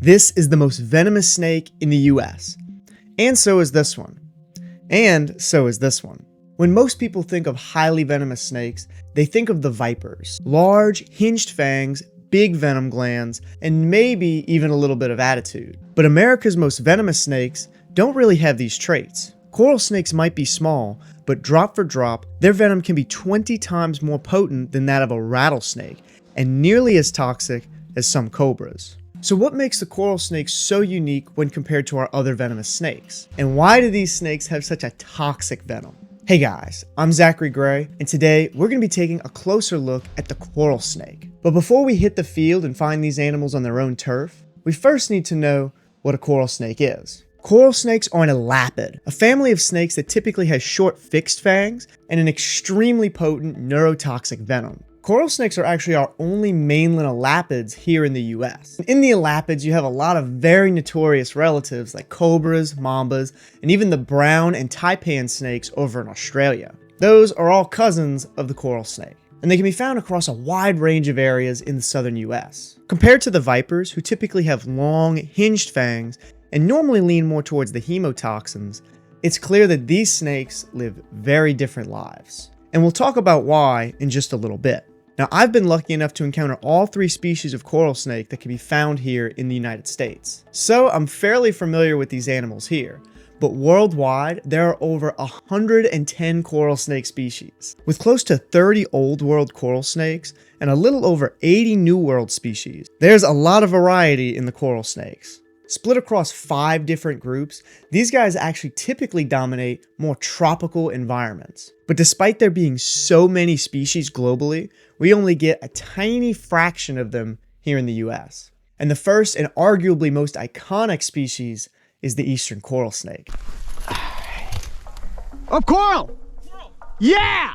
This is the most venomous snake in the U.S. And so is this one. And so is this one. When most people think of highly venomous snakes, they think of the vipers. Large, hinged fangs, big venom glands, and maybe even a little bit of attitude. But America's most venomous snakes don't really have these traits. Coral snakes might be small, but drop for drop, their venom can be 20 times more potent than that of a rattlesnake, and nearly as toxic as some cobras. So what makes the coral snake so unique when compared to our other venomous snakes? And why do these snakes have such a toxic venom? Hey guys, I'm Zachary Gray, and today we're going to be taking a closer look at the coral snake. But before we hit the field and find these animals on their own turf, we first need to know what a coral snake is. Coral snakes are an elapid, a family of snakes that typically has short fixed fangs and an extremely potent neurotoxic venom. Coral snakes are actually our only mainland elapids here in the US. In the elapids, you have a lot of very notorious relatives like cobras, mambas, and even the brown and taipan snakes over in Australia. Those are all cousins of the coral snake, and they can be found across a wide range of areas in the southern US. Compared to the vipers, who typically have long, hinged fangs and normally lean more towards the hemotoxins, it's clear that these snakes live very different lives. And we'll talk about why in just a little bit. Now, I've been lucky enough to encounter all three species of coral snake that can be found here in the United States. So I'm fairly familiar with these animals here, but worldwide, there are over 110 coral snake species. With close to 30 old world coral snakes and a little over 80 new world species, there's a lot of variety in the coral snakes. Split across 5 different groups, these guys actually typically dominate more tropical environments. But despite there being so many species globally, we only get a tiny fraction of them here in the US. And the first and arguably most iconic species is the eastern coral snake. Oh, coral! Yeah!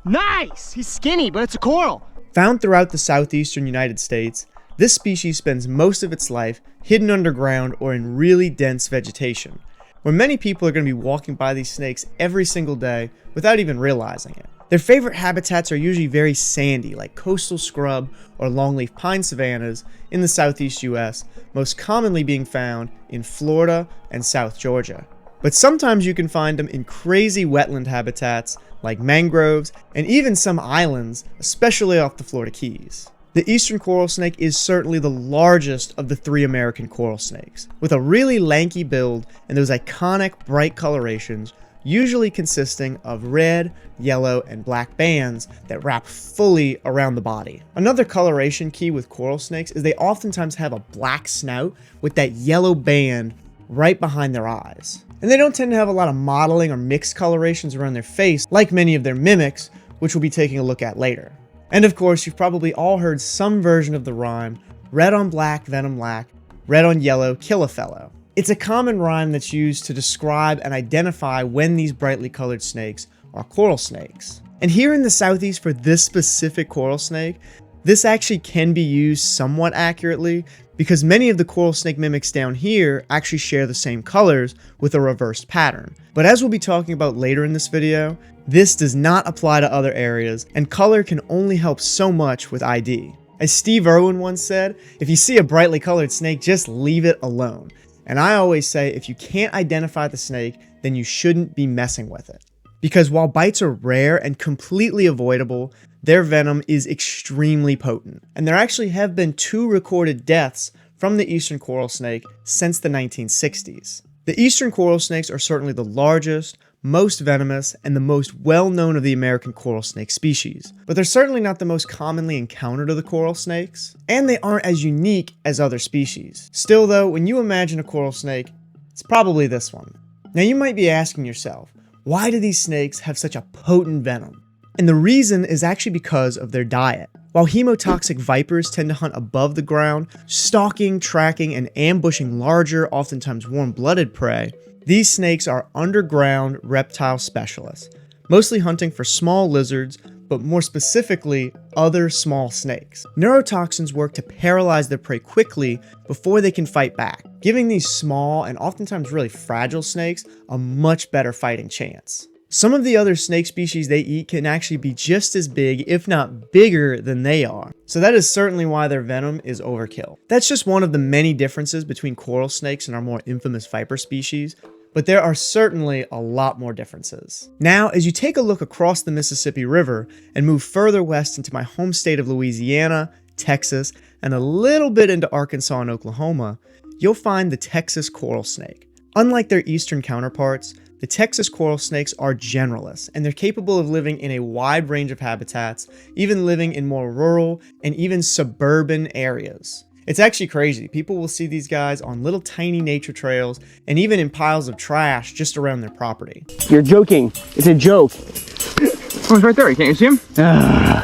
Nice! He's skinny, but it's a coral. Found throughout the southeastern United States, this species spends most of its life hidden underground or in really dense vegetation, where many people are going to be walking by these snakes every single day without even realizing it. Their favorite habitats are usually very sandy, like coastal scrub or longleaf pine savannas in the southeast US, most commonly being found in Florida and South Georgia. But sometimes you can find them in crazy wetland habitats like mangroves and even some islands, especially off the Florida Keys. The eastern coral snake is certainly the largest of the 3 American coral snakes, with a really lanky build and those iconic bright colorations, usually consisting of red, yellow, and black bands that wrap fully around the body. Another coloration key with coral snakes is they oftentimes have a black snout with that yellow band right behind their eyes. And they don't tend to have a lot of mottling or mixed colorations around their face like many of their mimics, which we'll be taking a look at later. And of course, you've probably all heard some version of the rhyme, red on black, venom lack, red on yellow, kill a fellow. It's a common rhyme that's used to describe and identify when these brightly colored snakes are coral snakes. And here in the southeast for this specific coral snake, this actually can be used somewhat accurately because many of the coral snake mimics down here actually share the same colors with a reversed pattern. But as we'll be talking about later in this video, this does not apply to other areas, and color can only help so much with ID. As Steve Irwin once said, if you see a brightly colored snake, just leave it alone. And I always say, if you can't identify the snake, then you shouldn't be messing with it. Because while bites are rare and completely avoidable, their venom is extremely potent. And there actually have been 2 recorded deaths from the eastern coral snake since the 1960s. The eastern coral snakes are certainly the largest, most venomous, and the most well-known of the American coral snake species. But they're certainly not the most commonly encountered of the coral snakes, and they aren't as unique as other species. Still though, when you imagine a coral snake, it's probably this one. Now you might be asking yourself, why do these snakes have such a potent venom? And the reason is actually because of their diet. While hemotoxic vipers tend to hunt above the ground, stalking, tracking, and ambushing larger, oftentimes warm-blooded prey, these snakes are underground reptile specialists, mostly hunting for small lizards, but more specifically, other small snakes. Neurotoxins work to paralyze their prey quickly before they can fight back, giving these small and oftentimes really fragile snakes a much better fighting chance. Some of the other snake species they eat can actually be just as big, if not bigger, than they are. So that is certainly why their venom is overkill. That's just one of the many differences between coral snakes and our more infamous viper species, but there are certainly a lot more differences. Now, as you take a look across the Mississippi River and move further west into my home state of Louisiana, Texas, and a little bit into Arkansas and Oklahoma, you'll find the Texas coral snake. Unlike their eastern counterparts, the Texas coral snakes are generalists, and they're capable of living in a wide range of habitats, even living in more rural and even suburban areas. It's actually crazy. People will see these guys on little tiny nature trails and even in piles of trash just around their property. You're joking. It's a joke. Oh, he's right there. Can't you see him?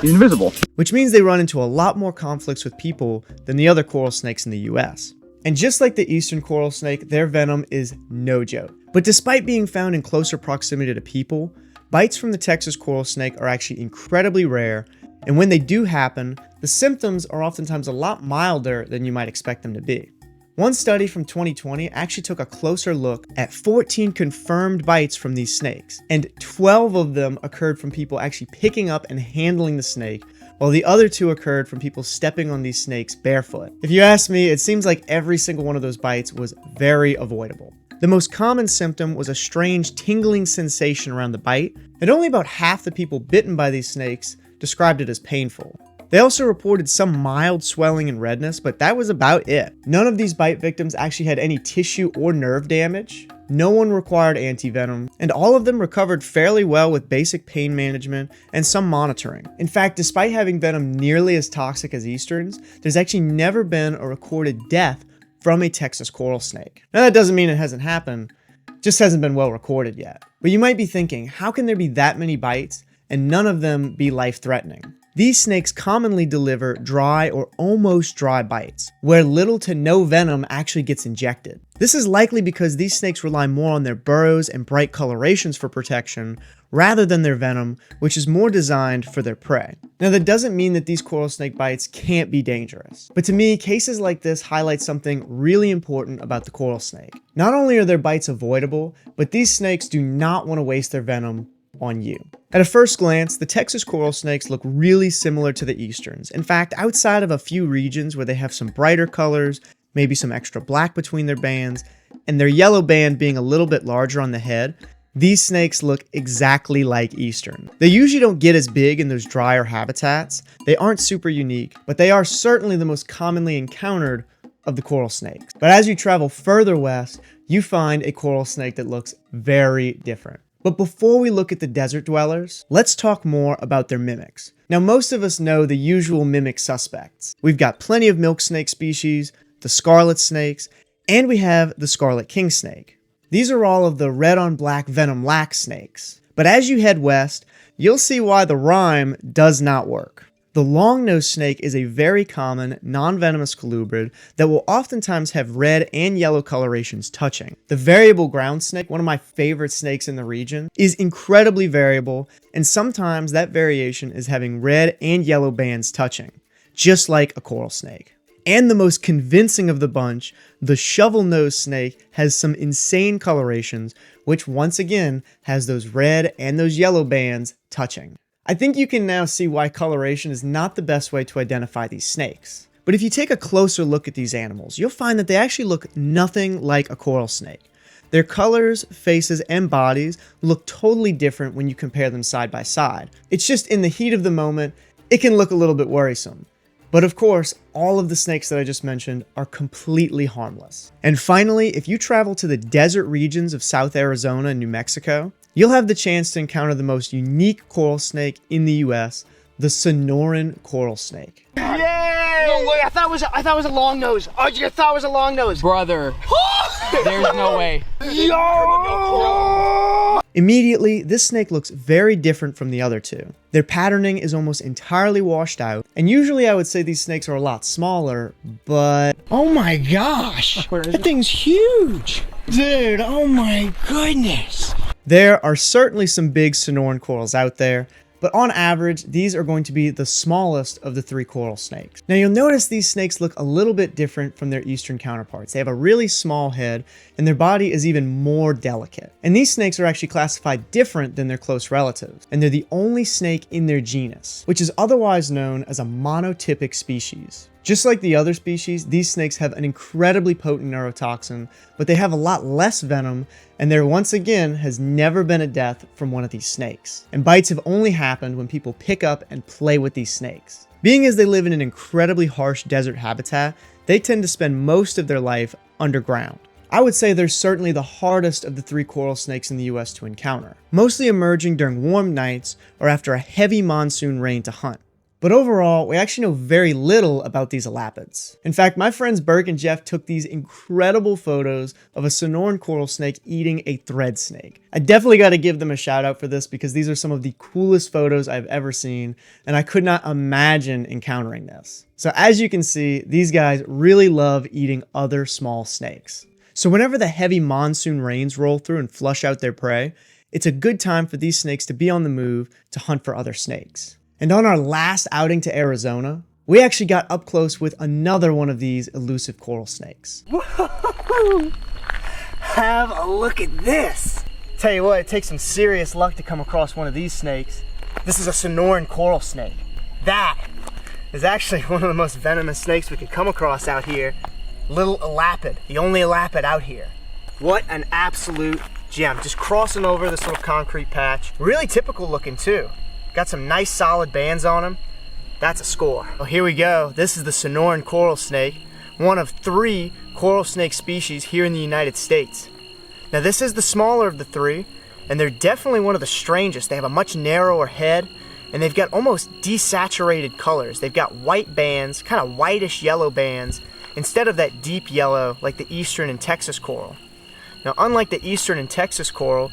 He's invisible. Which means they run into a lot more conflicts with people than the other coral snakes in the US. And just like the eastern coral snake, their venom is no joke. But despite being found in closer proximity to people, bites from the Texas coral snake are actually incredibly rare, and when they do happen, the symptoms are oftentimes a lot milder than you might expect them to be. One study from 2020 actually took a closer look at 14 confirmed bites from these snakes, and 12 of them occurred from people actually picking up and handling the snake, while the other 2 occurred from people stepping on these snakes barefoot. If you ask me, it seems like every single one of those bites was very avoidable. The most common symptom was a strange tingling sensation around the bite, and only about half the people bitten by these snakes described it as painful. They also reported some mild swelling and redness, but that was about it. None of these bite victims actually had any tissue or nerve damage. No one required antivenom, and all of them recovered fairly well with basic pain management and some monitoring. In fact, despite having venom nearly as toxic as easterns, there's actually never been a recorded death from a Texas coral snake. Now that doesn't mean it hasn't happened, just hasn't been well recorded yet. But you might be thinking, how can there be that many bites and none of them be life-threatening? These snakes commonly deliver dry or almost dry bites, where little to no venom actually gets injected. This is likely because these snakes rely more on their burrows and bright colorations for protection, rather than their venom, which is more designed for their prey. Now that doesn't mean that these coral snake bites can't be dangerous, but to me, cases like this highlight something really important about the coral snake. Not only are their bites avoidable, but these snakes do not want to waste their venom on you. At a first glance, the Texas coral snakes look really similar to the easterns. In fact, outside of a few regions where they have some brighter colors, maybe some extra black between their bands, and their yellow band being a little bit larger on the head, these snakes look exactly like eastern. They usually don't get as big in those drier habitats. They aren't super unique, but they are certainly the most commonly encountered of the coral snakes. But as you travel further west, you find a coral snake that looks very different. But before we look at the desert dwellers, let's talk more about their mimics. Now, most of us know the usual mimic suspects. We've got plenty of milk snake species, the scarlet snakes, and we have the scarlet king snake. These are all of the red on black venom lax snakes. But as you head west, you'll see why the rhyme does not work. The long-nosed snake is a very common, non-venomous colubrid that will oftentimes have red and yellow colorations touching. The variable ground snake, one of my favorite snakes in the region, is incredibly variable, and sometimes that variation is having red and yellow bands touching, just like a coral snake. And the most convincing of the bunch, the shovel-nosed snake has some insane colorations, which once again has those red and those yellow bands touching. I think you can now see why coloration is not the best way to identify these snakes. But if you take a closer look at these animals, you'll find that they actually look nothing like a coral snake. Their colors, faces, and bodies look totally different when you compare them side by side. It's just in the heat of the moment, it can look a little bit worrisome. But of course, all of the snakes that I just mentioned are completely harmless. And finally, if you travel to the desert regions of South Arizona and New Mexico, you'll have the chance to encounter the most unique coral snake in the US, the Sonoran coral snake. Yay! No way, I thought it was a long nose. Oh, you thought it was a long nose. Brother, there's no way. Yo! Immediately, this snake looks very different from the other two. Their patterning is almost entirely washed out, and usually I would say these snakes are a lot smaller, but... Oh my gosh! That thing's huge! Dude, oh my goodness! There are certainly some big Sonoran corals out there. But on average, these are going to be the smallest of the 3 coral snakes. Now you'll notice these snakes look a little bit different from their eastern counterparts. They have a really small head, and their body is even more delicate. And these snakes are actually classified different than their close relatives, and they're the only snake in their genus, which is otherwise known as a monotypic species. Just like the other species, these snakes have an incredibly potent neurotoxin, but they have a lot less venom, and there once again has never been a death from one of these snakes. And bites have only happened when people pick up and play with these snakes. Being as they live in an incredibly harsh desert habitat, they tend to spend most of their life underground. I would say they're certainly the hardest of the 3 coral snakes in the US to encounter, mostly emerging during warm nights or after a heavy monsoon rain to hunt. But overall, we actually know very little about these elapids. In fact, my friends Burke and Jeff took these incredible photos of a Sonoran coral snake eating a thread snake. I definitely got to give them a shout out for this because these are some of the coolest photos I've ever seen, and I could not imagine encountering this. So as you can see, these guys really love eating other small snakes. So whenever the heavy monsoon rains roll through and flush out their prey, it's a good time for these snakes to be on the move to hunt for other snakes. And on our last outing to Arizona, we actually got up close with another one of these elusive coral snakes. Whoa! Have a look at this. Tell you what, it takes some serious luck to come across one of these snakes. This is a Sonoran coral snake. That is actually one of the most venomous snakes we could come across out here. Little elapid, the only elapid out here. What an absolute gem. Just crossing over this little concrete patch. Really typical looking too. Got some nice solid bands on him. That's a score. Well, here we go. This is the Sonoran coral snake, one of 3 coral snake species here in the United States. Now this is the smaller of the 3, and they're definitely one of the strangest. They have a much narrower head, and they've got almost desaturated colors. They've got white bands, kind of whitish yellow bands, instead of that deep yellow like the eastern and Texas coral. Now unlike the eastern and Texas coral,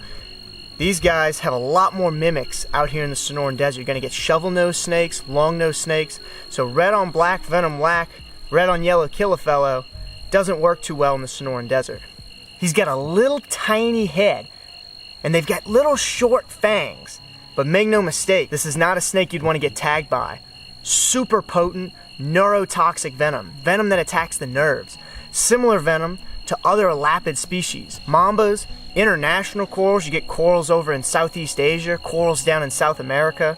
these guys have a lot more mimics out here in the Sonoran Desert. You're going to get shovel-nosed snakes, long-nosed snakes. So red on black, venom whack, red on yellow, kill a fellow. Doesn't work too well in the Sonoran Desert. He's got a little tiny head, and they've got little short fangs. But make no mistake, this is not a snake you'd want to get tagged by. Super potent, neurotoxic venom. Venom that attacks the nerves. Similar venom to other elapid species. Mambas, international corals, you get corals over in Southeast Asia, corals down in South America.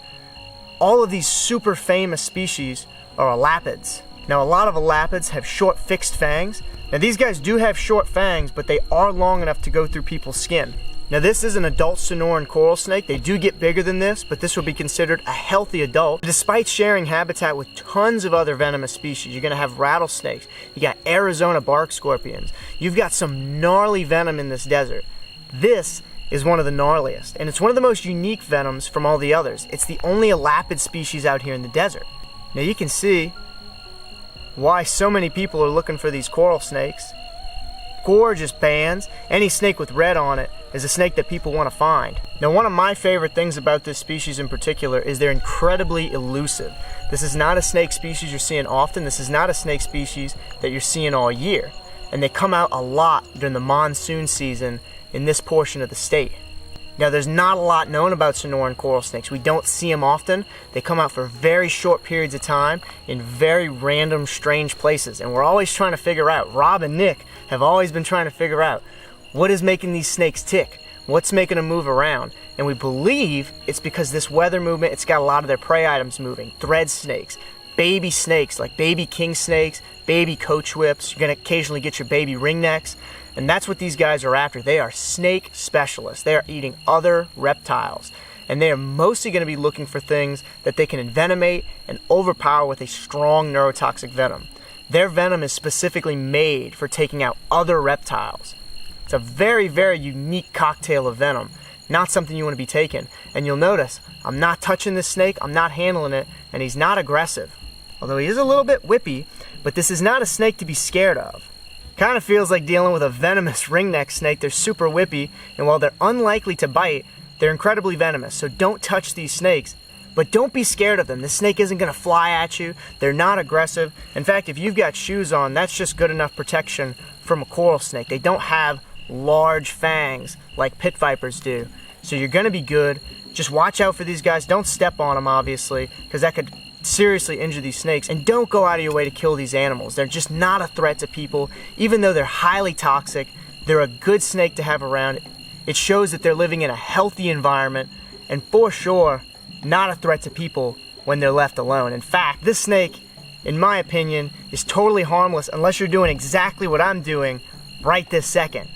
All of these super famous species are elapids. Now a lot of elapids have short fixed fangs. Now these guys do have short fangs, but they are long enough to go through people's skin. Now this is an adult Sonoran coral snake. They do get bigger than this, but this would be considered a healthy adult. Despite sharing habitat with tons of other venomous species, you're gonna have rattlesnakes, you got Arizona bark scorpions, you've got some gnarly venom in this desert. This is one of the gnarliest, and it's one of the most unique venoms from all the others. It's the only elapid species out here in the desert. Now you can see why so many people are looking for these coral snakes. Gorgeous bands. Any snake with red on it is a snake that people want to find. Now one of my favorite things about this species in particular is they're incredibly elusive. This is not a snake species you're seeing often. This is not a snake species that you're seeing all year. And they come out a lot during the monsoon season in this portion of the state. Now there's not a lot known about Sonoran coral snakes. We don't see them often. They come out for very short periods of time in very random, strange places. And we're always trying to figure out, Rob and Nick have always been trying to figure out, what is making these snakes tick? What's making them move around? And we believe it's because this weather movement, it's got a lot of their prey items moving. Thread snakes, baby snakes like baby king snakes, baby coach whips. You're gonna occasionally get your baby ringnecks. And that's what these guys are after. They are snake specialists. They are eating other reptiles. And they are mostly going to be looking for things that they can envenomate and overpower with a strong neurotoxic venom. Their venom is specifically made for taking out other reptiles. It's a very, very unique cocktail of venom. Not something you want to be taking. And you'll notice, I'm not touching this snake, I'm not handling it, and he's not aggressive. Although he is a little bit whippy, but this is not a snake to be scared of. Kind of feels like dealing with a venomous ringneck snake. They're super whippy, and while they're unlikely to bite, they're incredibly venomous. So don't touch these snakes, but don't be scared of them. This snake isn't going to fly at you. They're not aggressive. In fact, if you've got shoes on, that's just good enough protection from a coral snake. They don't have large fangs like pit vipers do. So you're going to be good. Just watch out for these guys. Don't step on them, obviously, because that could seriously injure these snakes. And don't go out of your way to kill these animals. They're just not a threat to people. Even though they're highly toxic, they're a good snake to have around. It shows that they're living in a healthy environment, and for sure, not a threat to people when they're left alone. In fact, this snake, in my opinion, is totally harmless unless you're doing exactly what I'm doing right this second.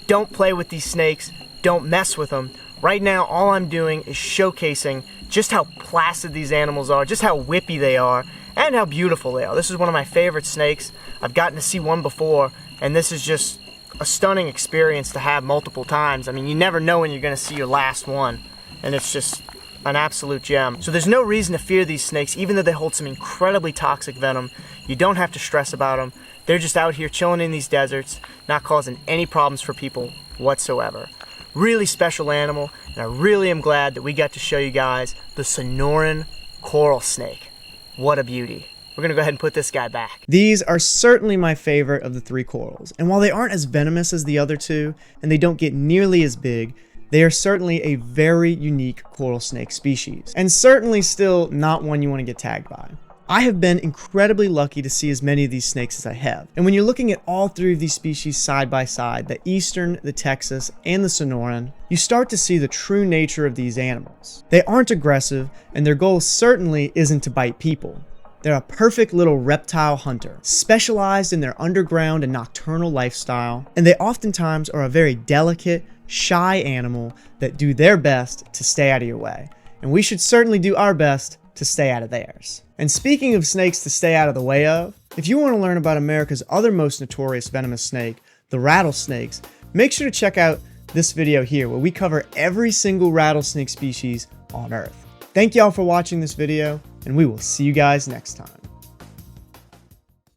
Don't play with these snakes. Don't mess with them. Right now, all I'm doing is showcasing just how placid these animals are, just how whippy they are, and how beautiful they are. This is one of my favorite snakes. I've gotten to see one before, and this is just a stunning experience to have multiple times. I mean, you never know when you're going to see your last one, and it's just an absolute gem. So there's no reason to fear these snakes, even though they hold some incredibly toxic venom. You don't have to stress about them. They're just out here chilling in these deserts, not causing any problems for people whatsoever. Really special animal, and I really am glad that we got to show you guys the Sonoran coral snake. What a beauty. We're gonna go ahead and put this guy back. These are certainly my favorite of the 3 corals, and while they aren't as venomous as the other 2, and they don't get nearly as big, they are certainly a very unique coral snake species, and certainly still not one you want to get tagged by. I have been incredibly lucky to see as many of these snakes as I have, and when you're looking at all 3 of these species side by side, the eastern, the Texas, and the Sonoran, you start to see the true nature of these animals. They aren't aggressive, and their goal certainly isn't to bite people. They're a perfect little reptile hunter, specialized in their underground and nocturnal lifestyle, and they oftentimes are a very delicate, shy animal that do their best to stay out of your way. And we should certainly do our best to stay out of theirs. And speaking of snakes to stay out of the way of, if you want to learn about America's other most notorious venomous snake, the rattlesnakes, make sure to check out this video here where we cover every single rattlesnake species on Earth. Thank y'all for watching this video, and we will see you guys next time.